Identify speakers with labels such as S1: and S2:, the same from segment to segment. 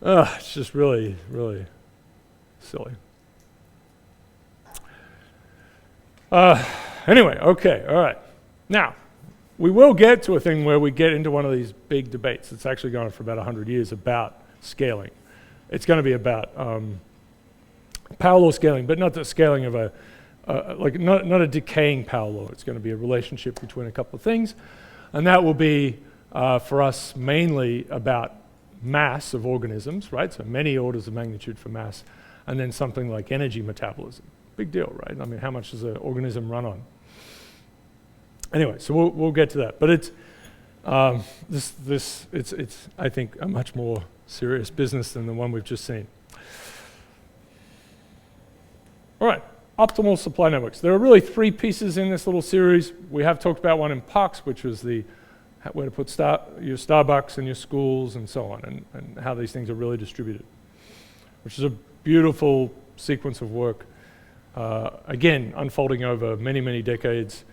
S1: It's just really, really silly. Anyway, okay, all right. Now, we will get to a thing where we get into one of these big debates. It's actually gone on for about 100 years about scaling. It's going to be about power law scaling, but not the scaling of not a decaying power law. It's going to be a relationship between a couple of things, and that will be for us mainly about mass of organisms, right? So many orders of magnitude for mass, and then something like energy metabolism. Big deal, right? I mean, how much does an organism run on? Anyway, so we'll get to that, but it's it's I think a much more serious business than the one we've just seen. All right, optimal supply networks. There are really three pieces in this little series. We have talked about one in POX, which was the where to put your Starbucks and your schools and so on, and how these things are really distributed, which is a beautiful sequence of work, again, unfolding over many, many decades.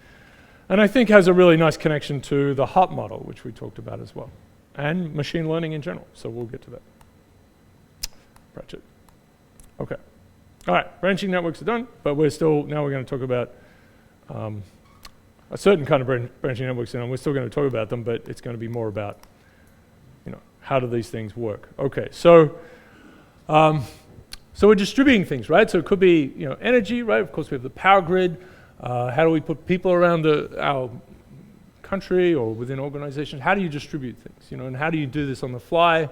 S1: And I think has a really nice connection to the HOP model, which we talked about as well, and machine learning in general. So we'll get to that. Pratchett. Okay. All right, branching networks are done, but we're going to talk about a certain kind of branching networks, and we're still going to talk about them, but it's going to be more about, how do these things work? Okay, so we're distributing things, right? So it could be, energy, right? Of course, we have the power grid. How do we put people around our country or within organizations? How do you distribute things, and how do you do this on the fly?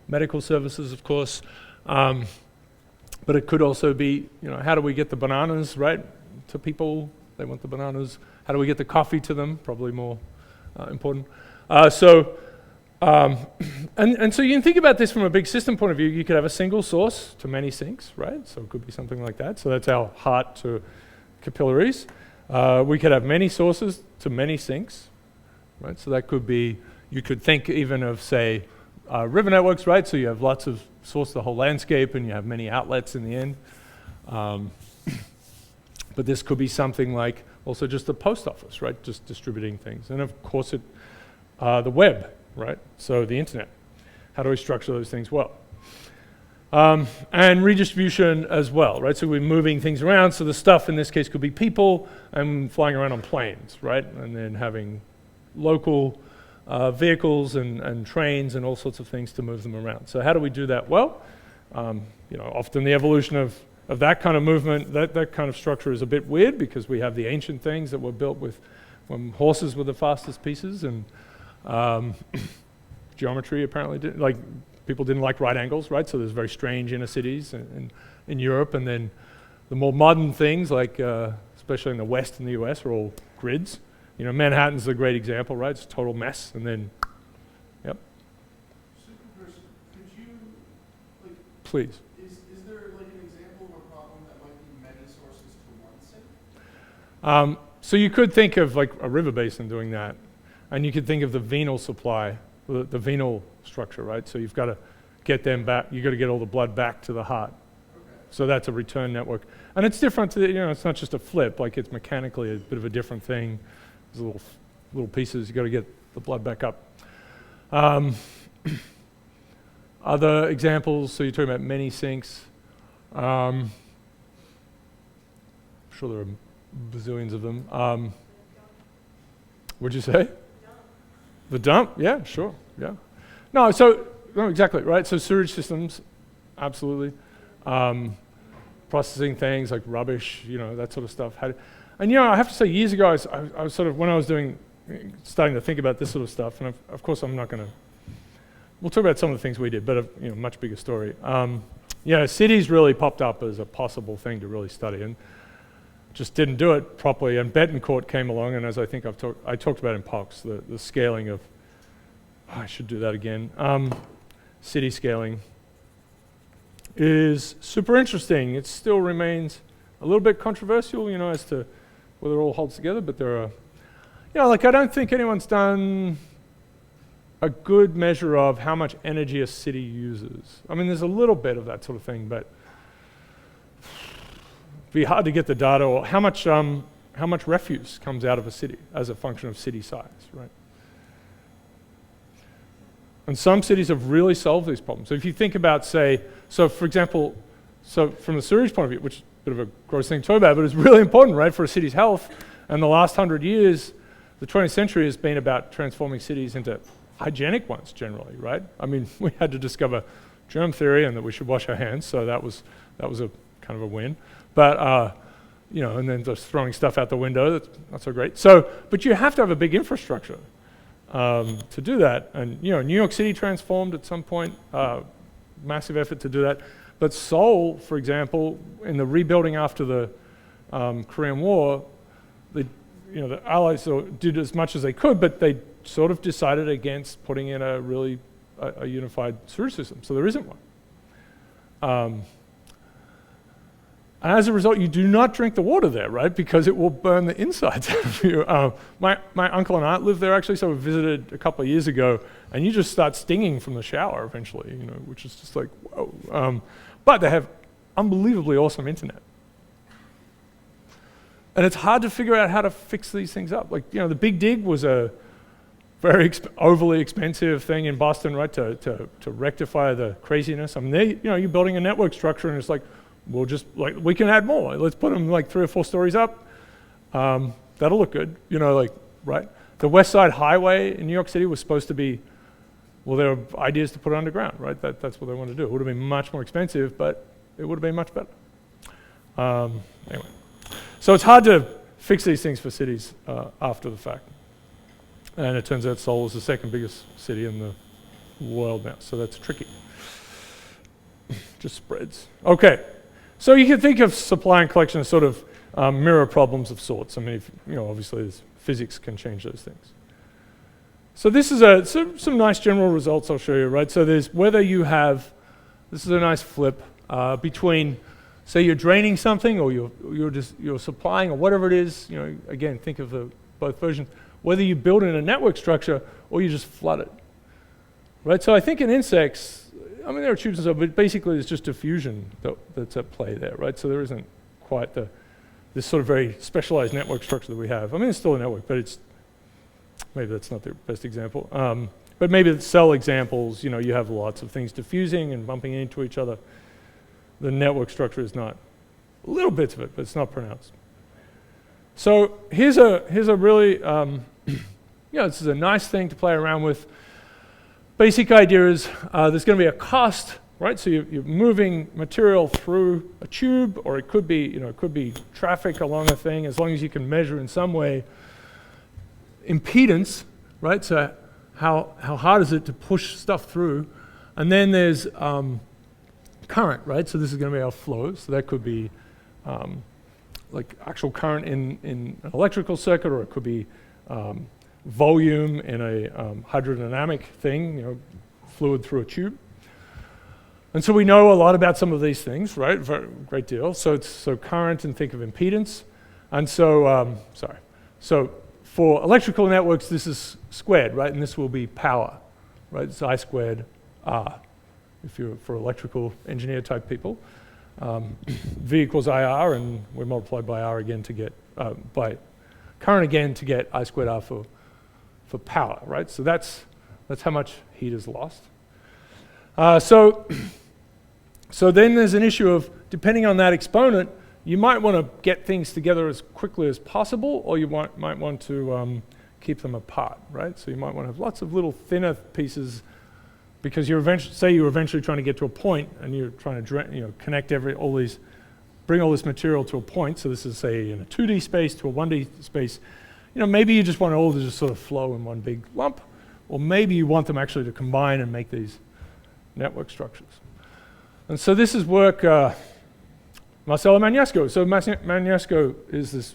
S1: Medical services, of course. But it could also be, how do we get the bananas, right, to people? They want the bananas. How do we get the coffee to them? Probably more important. So you can think about this from a big system point of view. You could have a single source to many sinks, right? So it could be something like that. So that's our heart to capillaries. We could have many sources to many sinks, right? So that could be, you could think even of, say, river networks, right? So you have lots of source the whole landscape, and you have many outlets in the end. But this could be something like also just the post office, right? Just distributing things. And of course, the web, right? So the internet. How do we structure those things well? And redistribution as well, right? So we're moving things around. So the stuff in this case could be people and flying around on planes, right? And then having local vehicles and trains and all sorts of things to move them around. So how do we do that well? Often the evolution of that kind of movement, that kind of structure is a bit weird because we have the ancient things that were built when horses were the fastest pieces, and geometry apparently people didn't like right angles, right? So there's very strange inner cities in Europe, and then the more modern things, like especially in the West and the US, are all grids. Manhattan's a great example, right? It's a total mess, and then, yep.
S2: Could you,
S1: please.
S2: Is there an example of a problem that might be many sources to one sink?
S1: So you could think of a river basin doing that, and you could think of the venal supply, the venal structure, right? So you've got to get them back. You've got to get all the blood back to the heart.
S2: Okay.
S1: So that's a return network, and it's different. It's not just a flip. It's mechanically a bit of a different thing. There's little pieces. You got to get the blood back up. Other examples. So you're talking about many sinks. I'm sure there are bazillions of them. What'd you say? The dump? Yeah, sure. Yeah. No, exactly, right? So sewage systems, absolutely. Processing things like rubbish, that sort of stuff. And I have to say, years ago, I was sort of, when I was starting to think about this sort of stuff, and of course I'm not going to, we'll talk about some of the things we did, but a much bigger story. Cities really popped up as a possible thing to really study, and just didn't do it properly. And Betancourt came along, and as I think I talked about in POX, the scaling of, I should do that again, city scaling is super interesting. It still remains a little bit controversial, as to whether it all holds together, but there are, I don't think anyone's done a good measure of how much energy a city uses. I mean, there's a little bit of that sort of thing, but it'd be hard to get the data, or how much refuse comes out of a city as a function of city size, right? And some cities have really solved these problems. So if you think about, say, so for example, so from the sewage point of view, which is a bit of a gross thing to talk about, but it's really important, right, for a city's health. And the last 100 years, the 20th century has been about transforming cities into hygienic ones generally, right? I mean, we had to discover germ theory and that we should wash our hands, so that was a kind of a win. But you know, and then just throwing stuff out the window, that's not so great. So, but you have to have a big infrastructure to do that. And you know, New York City transformed at some point, massive effort to do that. But Seoul, for example, in the rebuilding after the Korean War, the Allies did as much as they could, but they sort of decided against putting in a really a unified sewage system. So there isn't one. And as a result, you do not drink the water there, right? Because it will burn the insides out of you. My uncle and aunt lived there actually, so we visited a couple of years ago, and you just start stinging from the shower eventually, you know, which is just like, whoa. But they have unbelievably awesome internet. And it's hard to figure out how to fix these things up. Like, you know, the Big Dig was a very overly expensive thing in Boston, right, to rectify the craziness. I mean, you're building a network structure, and it's like, we'll just, like, we can add more. Let's put them like 3 or 4 stories up. That'll look good, you know, like, right? The West Side Highway in New York City was supposed to be, well, there were ideas to put it underground, right? That's what they wanted to do. It would have been much more expensive, but it would have been much better. Anyway, so it's hard to fix these things for cities after the fact. And it turns out Seoul is the second biggest city in the world now, so that's tricky. Just spreads. Okay. So you can think of supply and collection as sort of mirror problems of sorts. I mean, obviously physics can change those things. So this is some nice general results I'll show you, right? So there's whether you have, this is a nice flip between, say you're draining something or you're supplying or whatever it is, you know, again, think of both versions, whether you build in a network structure or you just flood it, right? So I think in insects, I mean, there are tubes and stuff, but basically it's just diffusion that's at play there, right? So there isn't quite this sort of very specialized network structure that we have. I mean, it's still a network, but maybe that's not the best example. But maybe the cell examples, you know, you have lots of things diffusing and bumping into each other. The network structure is not, little bits of it, but it's not pronounced. So here's a really, this is a nice thing to play around with. Basic idea is there's going to be a cost, right? So you're moving material through a tube, or it could be traffic along a thing, as long as you can measure in some way impedance, right? So how hard is it to push stuff through? And then there's current, right? So this is going to be our flow. So that could be like actual current in an electrical circuit, or it could be volume in a hydrodynamic thing, you know, fluid through a tube. And so we know a lot about some of these things, right? Great deal. So current, and think of impedance. And so, So for electrical networks, this is squared, right? And this will be power, right? It's I squared R, if you're for electrical engineer type people. V equals IR, and we multiply by R again to get, by current again to get I squared R for power, right? So that's how much heat is lost. So then there's an issue of, depending on that exponent, you might want to get things together as quickly as possible, or you might want to keep them apart, right? So you might want to have lots of little thinner pieces, because you're eventually trying to get to a point, and you're trying to connect bring all this material to a point. So this is, say, in a 2D space to a 1D space. You know, maybe you just want it all to just sort of flow in one big lump, or maybe you want them actually to combine and make these network structures. And so this is work Marcelo Magnasco. So Magnasco is this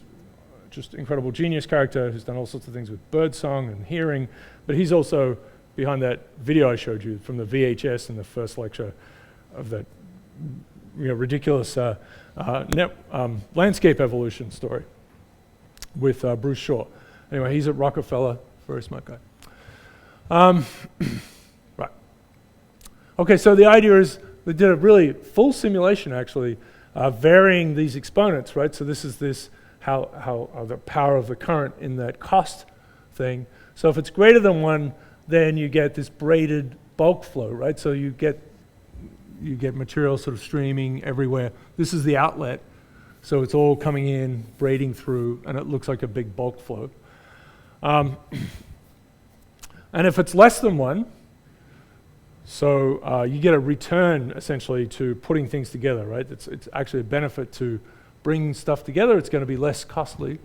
S1: just incredible genius character who's done all sorts of things with birdsong and hearing, but he's also behind that video I showed you from the VHS in the first lecture of that ridiculous landscape evolution story with Bruce Shaw. Anyway, he's at Rockefeller, very smart guy. Right. Okay, so the idea is they did a really full simulation, actually, varying these exponents, right? So this is how the power of the current in that cost thing. So if it's greater than 1, then you get this braided bulk flow, right? So you get material sort of streaming everywhere. This is the outlet, so it's all coming in, braiding through, and it looks like a big bulk flow. And if it's less than one, so you get a return essentially to putting things together, right? It's actually a benefit to bring stuff together. It's going to be less costly.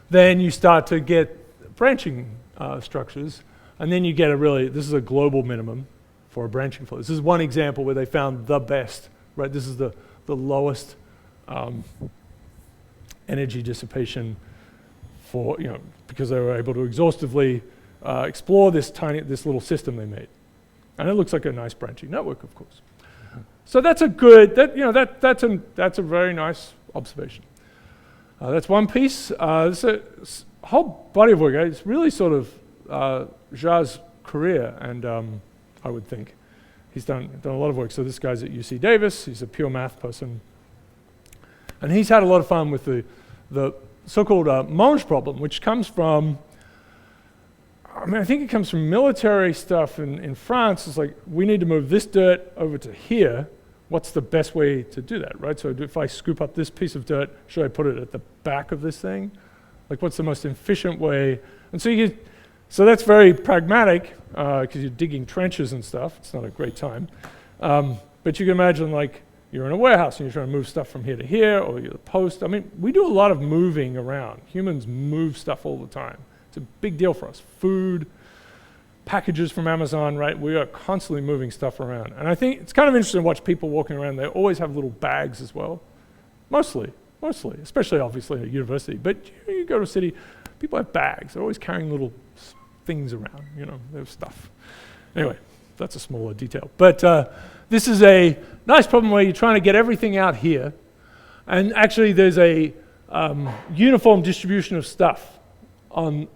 S1: Then you start to get branching structures, and then you get this is a global minimum for a branching flow. This is one example where they found the best, right? This is the lowest energy dissipation for, because they were able to exhaustively explore this little system they made. And it looks like a nice branching network, of course. So that's a good, that's a very nice observation. That's one piece. There's a whole body of work. It's really sort of Zha's career, and I would think he's done a lot of work. So this guy's at UC Davis. He's a pure math person, and he's had a lot of fun with the so-called Monge problem, which comes from, I think it comes from military stuff in France. It's like, we need to move this dirt over to here. What's the best way to do that, right? So if I scoop up this piece of dirt, should I put it at the back of this thing? Like, what's the most efficient way? And so that's very pragmatic, because you're digging trenches and stuff. It's not a great time. But you can imagine, like, you're in a warehouse and you're trying to move stuff from here to here, or you're the post. I mean, we do a lot of moving around. Humans move stuff all the time. It's a big deal for us. Food, packages from Amazon, right? We are constantly moving stuff around. And I think it's kind of interesting to watch people walking around. They always have little bags as well. Mostly, especially obviously at university. But you go to a city, people have bags. They're always carrying little things around, they have stuff. Anyway, that's a smaller detail. But this is a nice problem where you're trying to get everything out here. And actually there's a uniform distribution of stuff on.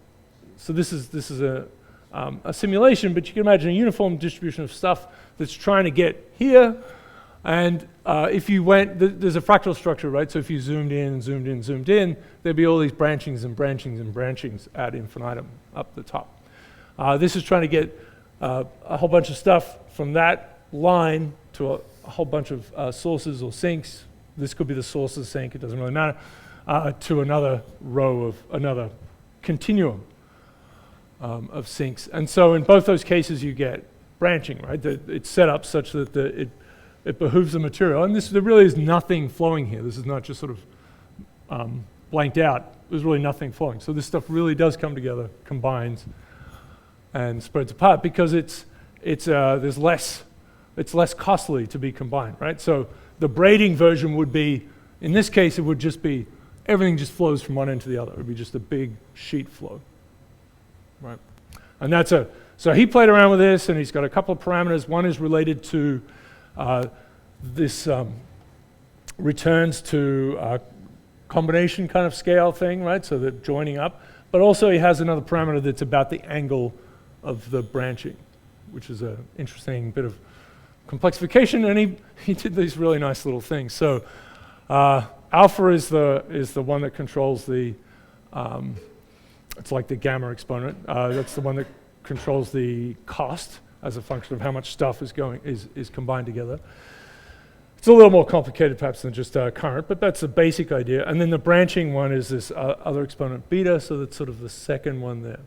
S1: So this is a simulation, but you can imagine a uniform distribution of stuff that's trying to get here. And if you went, there's a fractal structure, right? So if you zoomed in, there'd be all these branchings and branchings and branchings ad infinitum up the top. This is trying to get a whole bunch of stuff from that line to a whole bunch of sources or sinks. This could be the sources sink, it doesn't really matter, to another row of another continuum of sinks. And so in both those cases you get branching, right? It's set up such that it behooves the material. And there really is nothing flowing here. This is not just sort of blanked out. There's really nothing flowing. So this stuff really does come together, combines, and spreads apart because it's less costly to be combined, right? So the braiding version would be, in this case, it would just be everything just flows from one end to the other. It would be just a big sheet flow, right? And so he played around with this, and he's got a couple of parameters. One is related to this returns to combination kind of scale thing, right? So they're joining up. But also he has another parameter that's about the angle of the branching, which is an interesting bit of complexification, and he did these really nice little things. So alpha is the one that controls the, it's like the gamma exponent. That's the one that controls the cost as a function of how much stuff is combined together. It's a little more complicated perhaps than just current, but that's the basic idea. And then the branching one is this other exponent beta, so that's sort of the second one there.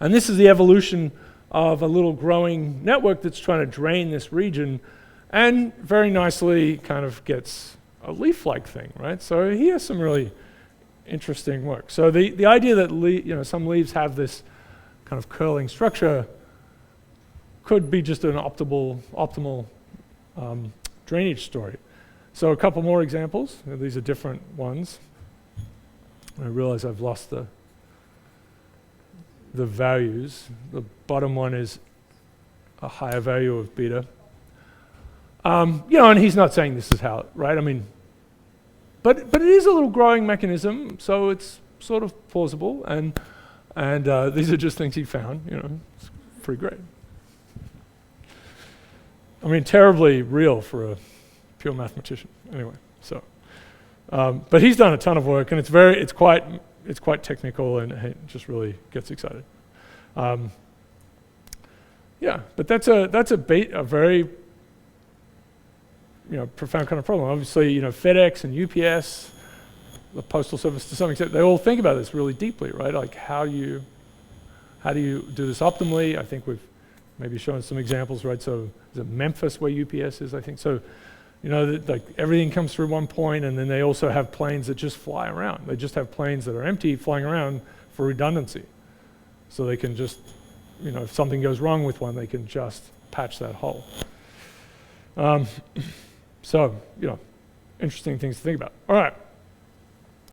S1: And this is the evolution of a little growing network that's trying to drain this region, and very nicely kind of gets a leaf-like thing, right? So he has some really interesting work. So the idea that some leaves have this kind of curling structure could be just an optimal drainage story. So a couple more examples. These are different ones. I realize I've lost the values. The bottom one is a higher value of beta. And he's not saying this is how, right? I mean, but it is a little growing mechanism, so it's sort of plausible, and these are just things he found. It's pretty great. I mean, terribly real for a pure mathematician. Anyway, so, but he's done a ton of work, and it's quite technical, and it just really gets excited. Yeah, but that's a very profound kind of problem. Obviously, FedEx and UPS, the postal service to some extent, they all think about this really deeply, right? Like how do you do this optimally? I think we've maybe shown some examples, right? So is it Memphis where UPS is, I think. So, like everything comes through one point, and then they also have planes that just fly around. They just have planes that are empty flying around for redundancy. So they can just, if something goes wrong with one, they can just patch that hole. So, interesting things to think about. All right.